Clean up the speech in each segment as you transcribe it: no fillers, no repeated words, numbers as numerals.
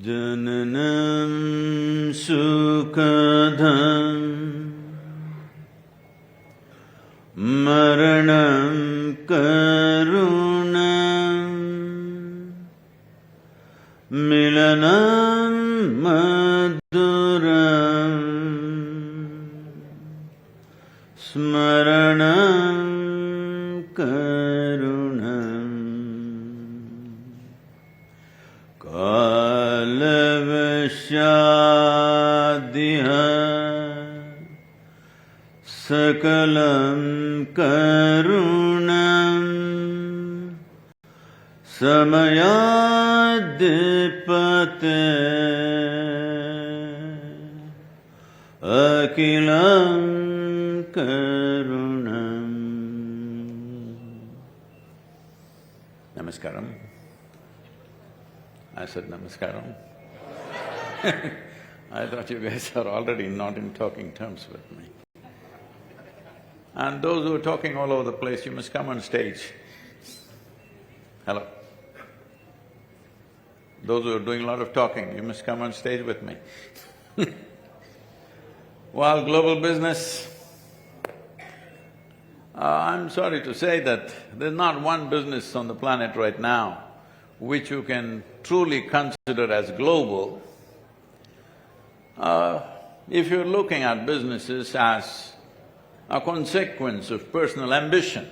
Jananam sukadham maranam karunam milanam maduram smaranam karunam kalavashadiha sakalam karunam samayadipate akilam karunam. Namaskaram. I said namaskaram. I thought you guys are already not in talking terms with me. And those who are talking all over the place, you must come on stage. Hello. Those who are doing a lot of talking, you must come on stage with me. Well, global business, I'm sorry to say that there's not one business on the planet right now which you can truly consider as global. If you're looking at businesses as a consequence of personal ambition,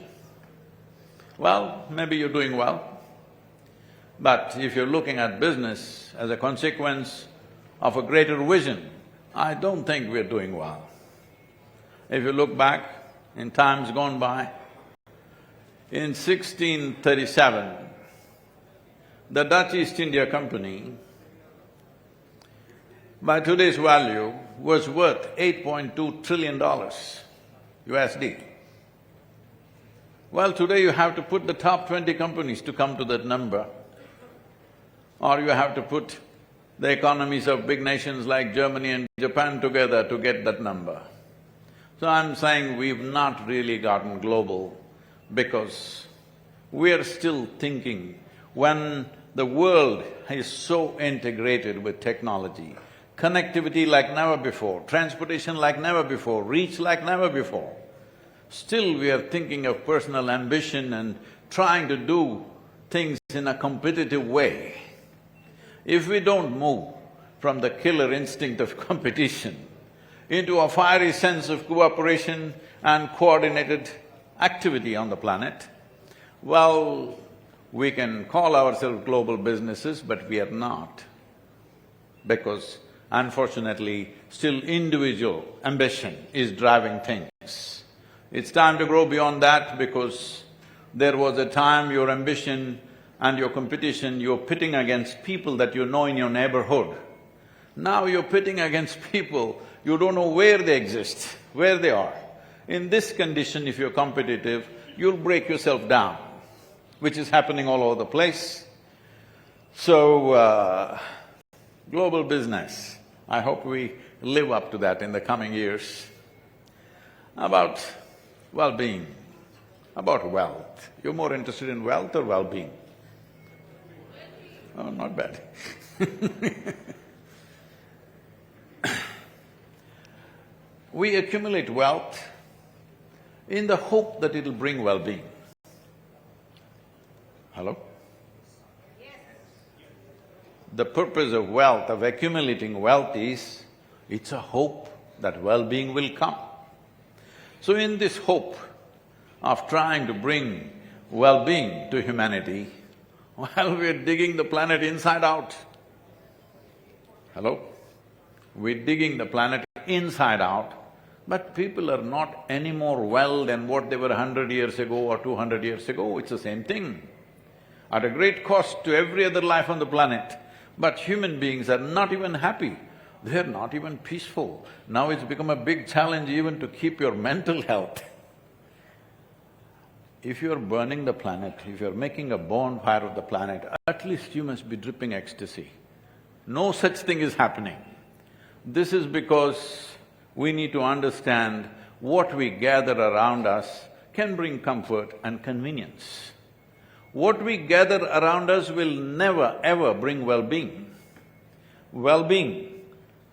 well, maybe you're doing well. But if you're looking at business as a consequence of a greater vision, I don't think we're doing well. If you look back in times gone by, in 1637, the Dutch East India Company, by today's value, was worth $8.2 trillion USD. Well, today you have to put the top 20 companies to come to that number, or you have to put the economies of big nations like Germany and Japan together to get that number. So I'm saying we've not really gotten global because we're still thinking when the world is so integrated with technology, connectivity like never before, transportation like never before, reach like never before, still we are thinking of personal ambition and trying to do things in a competitive way. If we don't move from the killer instinct of competition into a fiery sense of cooperation and coordinated activity on the planet, well, we can call ourselves global businesses, but we are not, because unfortunately, still individual ambition is driving things. It's time to grow beyond that because there was a time your ambition and your competition, you're pitting against people that you know in your neighborhood. Now you're pitting against people, you don't know where they exist, where they are. In this condition, if you're competitive, you'll break yourself down, which is happening all over the place. So, global business, I hope we live up to that in the coming years. About well-being, about wealth. You're more interested in wealth or well-being? Oh, not bad. We accumulate wealth in the hope that it'll bring well-being. Hello? Yes. The purpose of wealth, of accumulating wealth is, it's a hope that well-being will come. So in this hope of trying to bring well-being to humanity, well, we're digging the planet inside out. Hello? We're digging the planet inside out, but people are not any more well than what they were 100 years ago or 200 years ago, it's the same thing. At a great cost to every other life on the planet, but human beings are not even happy, they're not even peaceful. Now it's become a big challenge even to keep your mental health. If you're burning the planet, if you're making a bonfire of the planet, at least you must be dripping ecstasy. No such thing is happening. This is because we need to understand what we gather around us can bring comfort and convenience. What we gather around us will never ever bring well-being. Well-being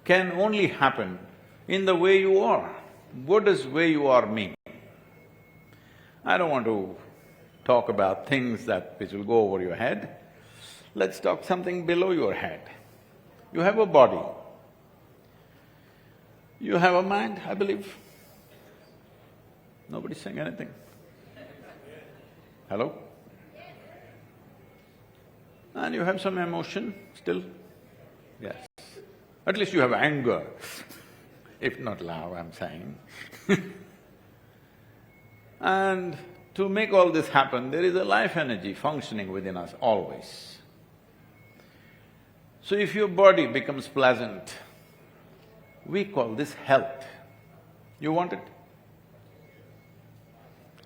can only happen in the way you are. What does way you are mean? I don't want to talk about things which will go over your head. Let's talk something below your head. You have a body. You have a mind, I believe. Nobody's saying anything. Hello? And you have some emotion still? Yes. At least you have anger, if not love, I'm saying. And to make all this happen, there is a life energy functioning within us always. So if your body becomes pleasant, we call this health. You want it?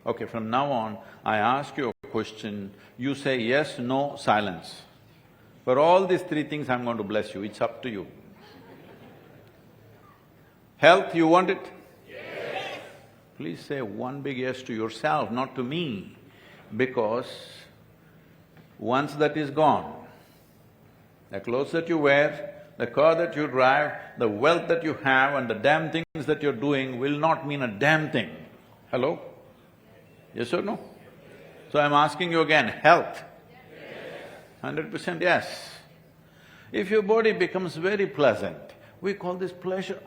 Okay, from now on, I ask you a question, you say yes, no, silence. For all these three things, I'm going to bless you, it's up to you. Health, you want it? Yes. Please say one big yes to yourself, not to me, because once that is gone, the clothes that you wear, the car that you drive, the wealth that you have and the damn things that you're doing will not mean a damn thing. Hello? Yes or no? So I'm asking you again, health? 100% yes. If your body becomes very pleasant, we call this pleasure.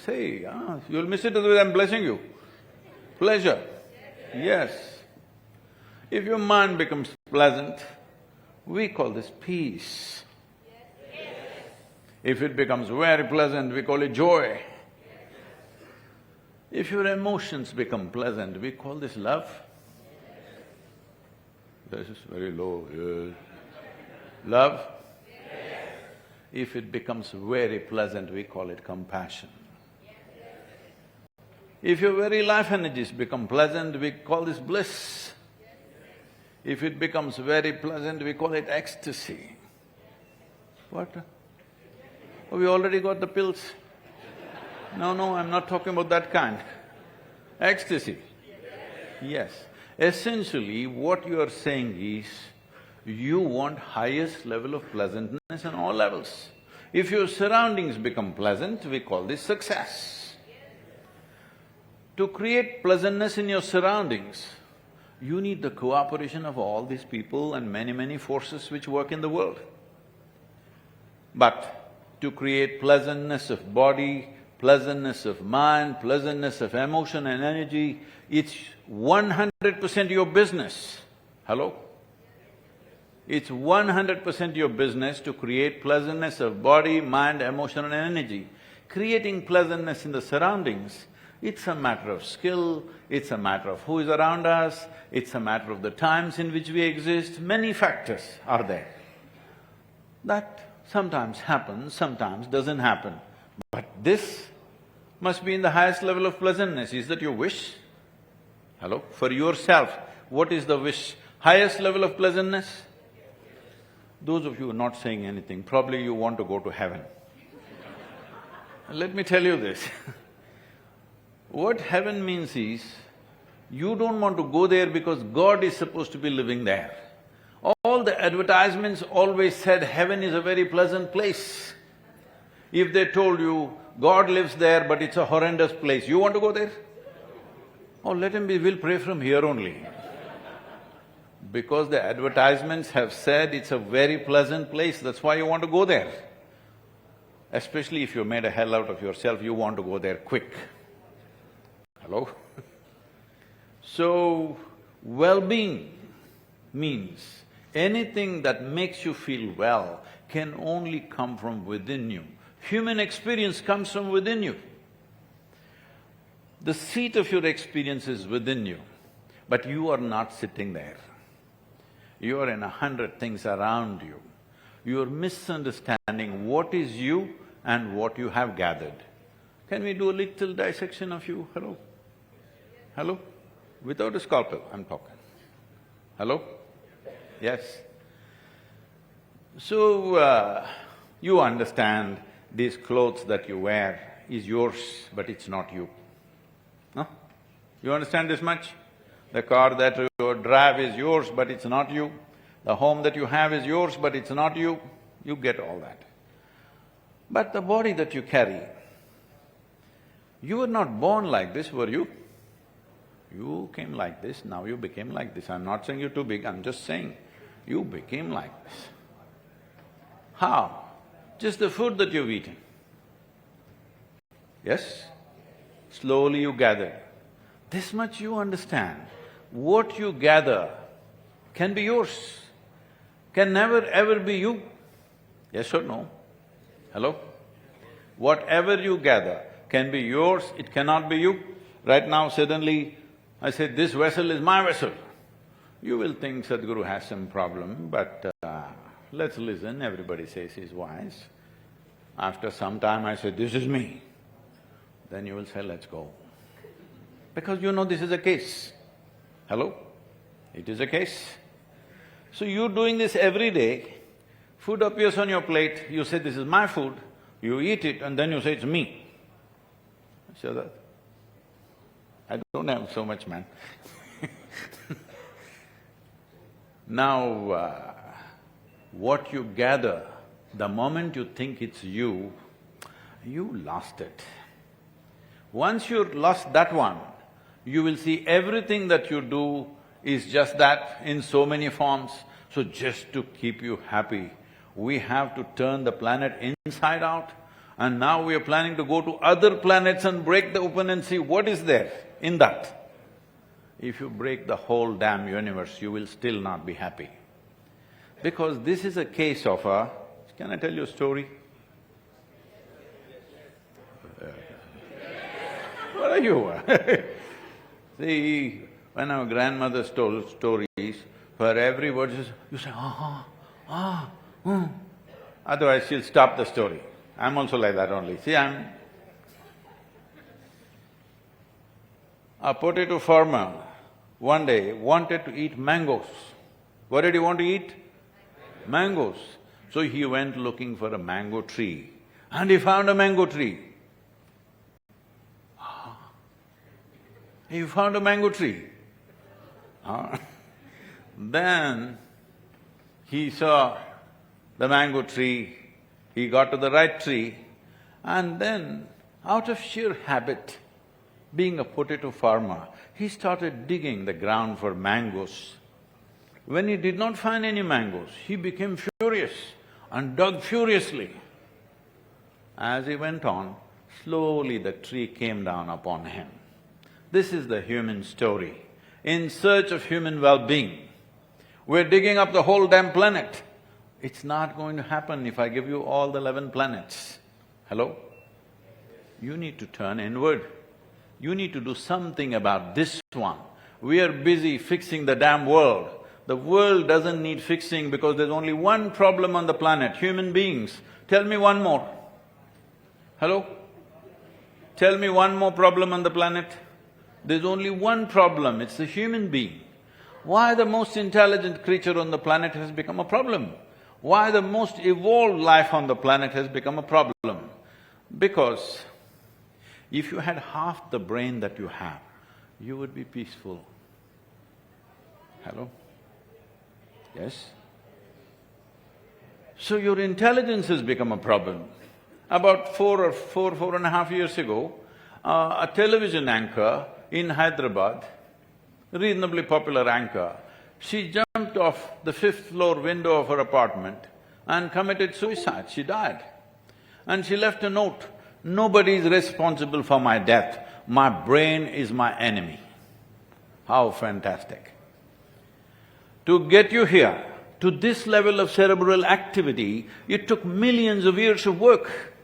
Say, you'll miss it the way I'm blessing you. Pleasure, yes. If your mind becomes pleasant, we call this peace. If it becomes very pleasant, we call it joy. If your emotions become pleasant, we call this love. This is very low, yes. Love? If it becomes very pleasant, we call it compassion. If your very life energies become pleasant, we call this bliss. If it becomes very pleasant, we call it ecstasy. What? Oh, we already got the pills. No, I'm not talking about that kind. Ecstasy. Yes. Essentially, what you are saying is, you want highest level of pleasantness on all levels. If your surroundings become pleasant, we call this success. To create pleasantness in your surroundings, you need the cooperation of all these people and many forces which work in the world. But to create pleasantness of body, pleasantness of mind, pleasantness of emotion and energy, it's 100% your business. Hello? It's 100% your business to create pleasantness of body, mind, emotion and energy. Creating pleasantness in the surroundings, it's a matter of skill, it's a matter of who is around us, it's a matter of the times in which we exist, many factors are there. That sometimes happens, sometimes doesn't happen. But this must be in the highest level of pleasantness. Is that your wish? Hello? For yourself, what is the wish? Highest level of pleasantness? Those of you who are not saying anything, probably you want to go to heaven. Let me tell you this. What heaven means is, you don't want to go there because God is supposed to be living there. All the advertisements always said heaven is a very pleasant place. If they told you, God lives there but it's a horrendous place, you want to go there? Oh, let him be, we'll pray from here only. Because the advertisements have said it's a very pleasant place, that's why you want to go there. Especially if you made a hell out of yourself, you want to go there quick. Hello? So, well-being means anything that makes you feel well can only come from within you. Human experience comes from within you. The seat of your experience is within you, but you are not sitting there. You are in 100 things around you. You are misunderstanding what is you and what you have gathered. Can we do a little dissection of you? Hello? Hello? Without a scalpel, I'm talking. Hello? Yes? So, you understand these clothes that you wear is yours, but it's not you. No? You understand this much? The car that you drive is yours, but it's not you. The home that you have is yours, but it's not you, you get all that. But the body that you carry, you were not born like this, were you? You came like this, now you became like this. I'm not saying you're too big, I'm just saying you became like this. How? Just the food that you've eaten. Yes? Slowly you gathered. This much you understand. What you gather can be yours, can never ever be you. Yes or no? Hello? Whatever you gather can be yours, it cannot be you. Right now suddenly I say, this vessel is my vessel. You will think Sadhguru has some problem, but let's listen, everybody says he's wise. After some time I say, this is me. Then you will say, let's go. Because you know this is a case. Hello? It is a case. So you're doing this every day, food appears on your plate, you say, this is my food, you eat it and then you say, it's me. So that… I don't have so much, man. Now, what you gather, the moment you think it's you, you lost it. Once you lost that one, you will see everything that you do is just that in so many forms. So just to keep you happy, we have to turn the planet inside out, and now we are planning to go to other planets and break the open and see what is there in that. If you break the whole damn universe, you will still not be happy. Because this is a case of a… Can I tell you a story? What are you? See, when our grandmothers told stories, for every word you say, otherwise she'll stop the story. I'm also like that only. See, a potato farmer one day wanted to eat mangoes. What did he want to eat? Mangoes. So he went looking for a mango tree and he found a mango tree. He found a mango tree. Then he saw the mango tree, he got to the right tree, and then out of sheer habit, being a potato farmer, he started digging the ground for mangoes. When he did not find any mangoes, he became furious and dug furiously. As he went on, slowly the tree came down upon him. This is the human story. In search of human well-being, we're digging up the whole damn planet. It's not going to happen if I give you all the 11 planets. Hello? You need to turn inward. You need to do something about this one. We are busy fixing the damn world. The world doesn't need fixing because there's only one problem on the planet, human beings. Tell me one more. Hello? Tell me one more problem on the planet. There's only one problem, it's the human being. Why the most intelligent creature on the planet has become a problem? Why the most evolved life on the planet has become a problem? Because if you had half the brain that you have, you would be peaceful. Hello? Yes? So your intelligence has become a problem. About four and a half years ago, a television anchor in Hyderabad, reasonably popular anchor, she jumped off the 5th floor window of her apartment and committed suicide. She died. And she left a note, nobody is responsible for my death, my brain is my enemy. How fantastic. To get you here, to this level of cerebral activity, it took millions of years of work.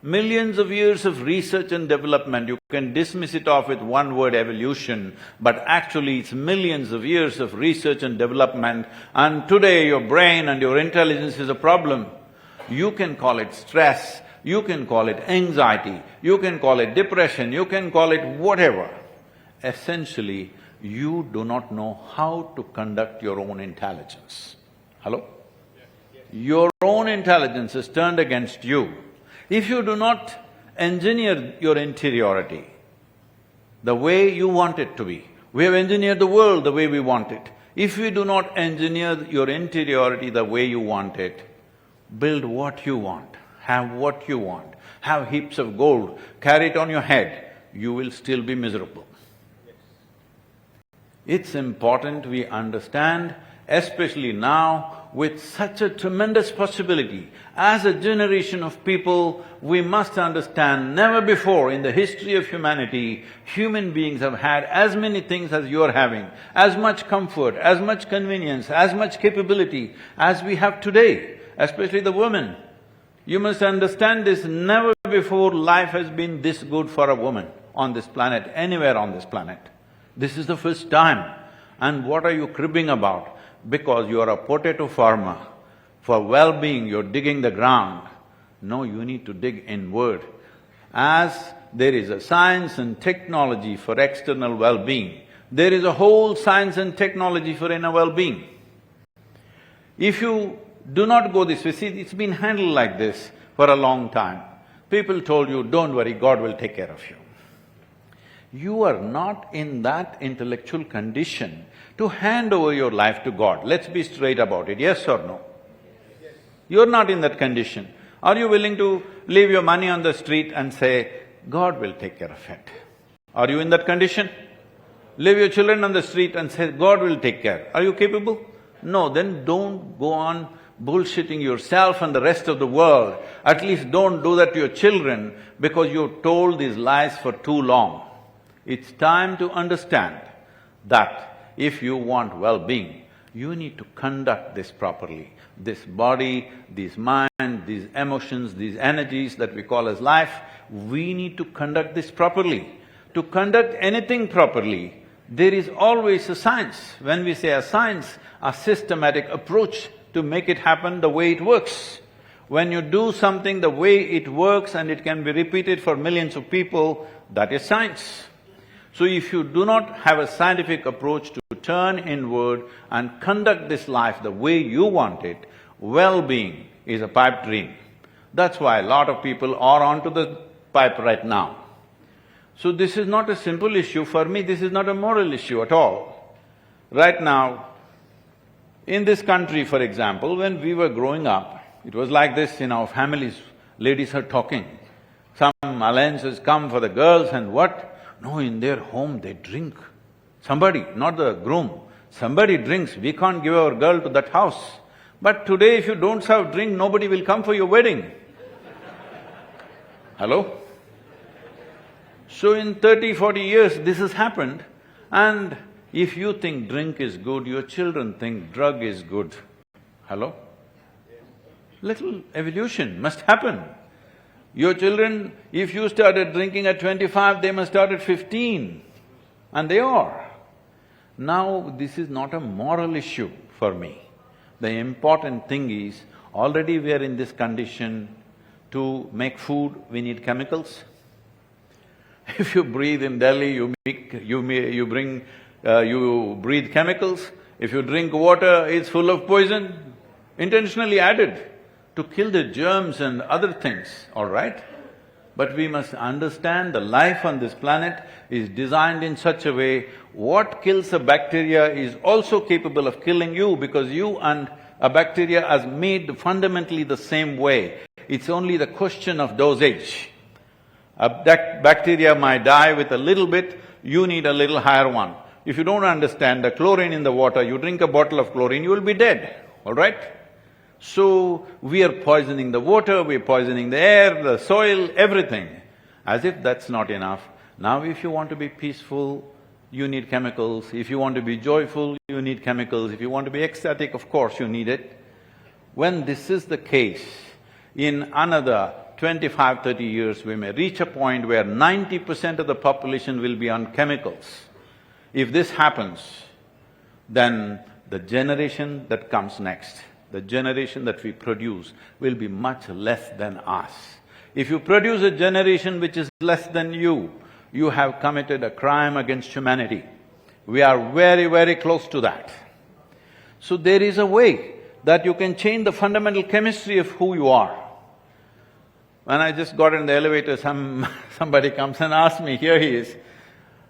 Millions of years of research and development. You can dismiss it off with one word, evolution, but actually it's millions of years of research and development, and today your brain and your intelligence is a problem. You can call it stress, you can call it anxiety, you can call it depression, you can call it whatever. Essentially, you do not know how to conduct your own intelligence. Hello? Your own intelligence is turned against you. If you do not engineer your interiority the way you want it to be, we have engineered the world the way we want it. If you do not engineer your interiority the way you want it, build what you want, have what you want, have heaps of gold, carry it on your head, you will still be miserable. It's important we understand, especially now with such a tremendous possibility. As a generation of people, we must understand never before in the history of humanity, human beings have had as many things as you're having, as much comfort, as much convenience, as much capability as we have today, especially the women. You must understand this, never before life has been this good for a woman on this planet, anywhere on this planet. This is the first time. And what are you cribbing about? Because you are a potato farmer. For well-being, you're digging the ground. No, you need to dig inward. As there is a science and technology for external well-being, there is a whole science and technology for inner well-being. If you do not go this way, see, it's been handled like this for a long time. People told you, don't worry, God will take care of you. You are not in that intellectual condition to hand over your life to God. Let's be straight about it, yes or no? You're not in that condition. Are you willing to leave your money on the street and say, God will take care of it? Are you in that condition? Leave your children on the street and say, God will take care. Are you capable? No, then don't go on bullshitting yourself and the rest of the world. At least don't do that to your children because you've told these lies for too long. It's time to understand that if you want well-being, you need to conduct this properly. This body, this mind, these emotions, these energies that we call as life, we need to conduct this properly. To conduct anything properly, there is always a science. When we say a science, a systematic approach to make it happen the way it works. When you do something the way it works and it can be repeated for millions of people, that is science. So if you do not have a scientific approach to turn inward and conduct this life the way you want it, well-being is a pipe dream. That's why a lot of people are onto the pipe right now. So this is not a simple issue. For me, this is not a moral issue at all. Right now, in this country, for example, when we were growing up, it was like this in our families, ladies are talking. Some alliances come for the girls and what? No, in their home they drink. Somebody, not the groom, somebody drinks, we can't give our girl to that house. But today if you don't serve drink, nobody will come for your wedding. Hello? So in 30, 40 years this has happened, and if you think drink is good, your children think drug is good. Hello? Little evolution must happen. Your children, if you started drinking at 25, they must start at 15, and they are. Now, this is not a moral issue for me. The important thing is, already we are in this condition. To make food, we need chemicals. If you breathe in Delhi, you breathe chemicals. If you drink water, it's full of poison, intentionally added to kill the germs and other things, all right? But we must understand the life on this planet is designed in such a way, what kills a bacteria is also capable of killing you because you and a bacteria are made fundamentally the same way. It's only the question of dosage. A bacteria might die with a little bit, you need a little higher one. If you don't understand the chlorine in the water, you drink a bottle of chlorine, you will be dead, all right? So, we are poisoning the water, we are poisoning the air, the soil, everything. As if that's not enough. Now if you want to be peaceful, you need chemicals. If you want to be joyful, you need chemicals. If you want to be ecstatic, of course you need it. When this is the case, in another 25, 30 years, we may reach a point where 90% of the population will be on chemicals. If this happens, then the generation that comes next, the generation that we produce will be much less than us. If you produce a generation which is less than you have committed a crime against humanity. We are very, very close to that. So there is a way that you can change the fundamental chemistry of who you are. When I just got in the elevator, somebody comes and asks me, here he is,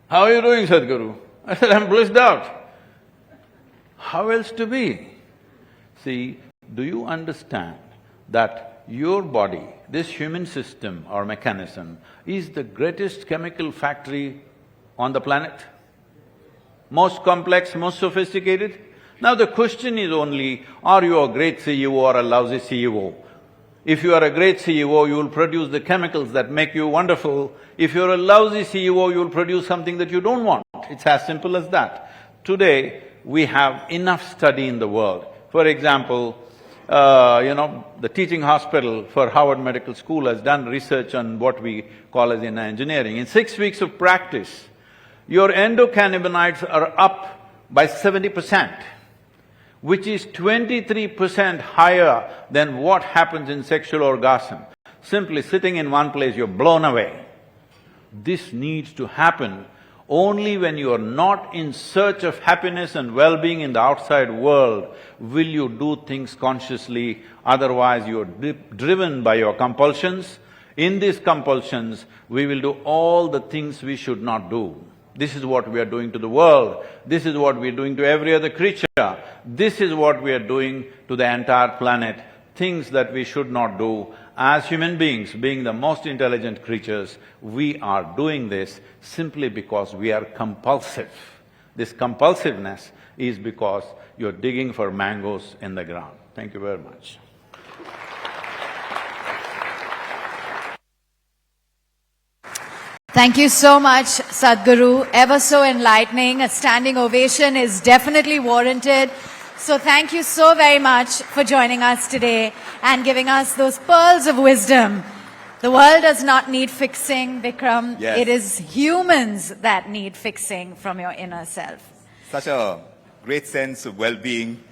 "How are you doing, Sadhguru?" I said, "I'm blissed out." How else to be? See, do you understand that your body, this human system or mechanism, is the greatest chemical factory on the planet? Most complex, most sophisticated? Now the question is only, are you a great CEO or a lousy CEO? If you are a great CEO, you will produce the chemicals that make you wonderful. If you're a lousy CEO, you will produce something that you don't want. It's as simple as that. Today, we have enough study in the world. For example, the teaching hospital for Harvard Medical School has done research on what we call as in engineering. In 6 weeks of practice, your endocannabinoids are up by 70%, which is 23% higher than what happens in sexual orgasm. Simply sitting in one place, you're blown away. This needs to happen only when you are not in search of happiness and well-being in the outside world will you do things consciously, otherwise you're driven by your compulsions. In these compulsions, we will do all the things we should not do. This is what we are doing to the world, this is what we are doing to every other creature, this is what we are doing to the entire planet, things that we should not do. As human beings, being the most intelligent creatures, we are doing this simply because we are compulsive. This compulsiveness is because you're digging for mangoes in the ground. Thank you very much. Thank you so much, Sadhguru. Ever so enlightening. A standing ovation is definitely warranted. So thank you so very much for joining us today and giving us those pearls of wisdom. The world does not need fixing, Vikram. Yes. It is humans that need fixing from your inner self. Such a great sense of well-being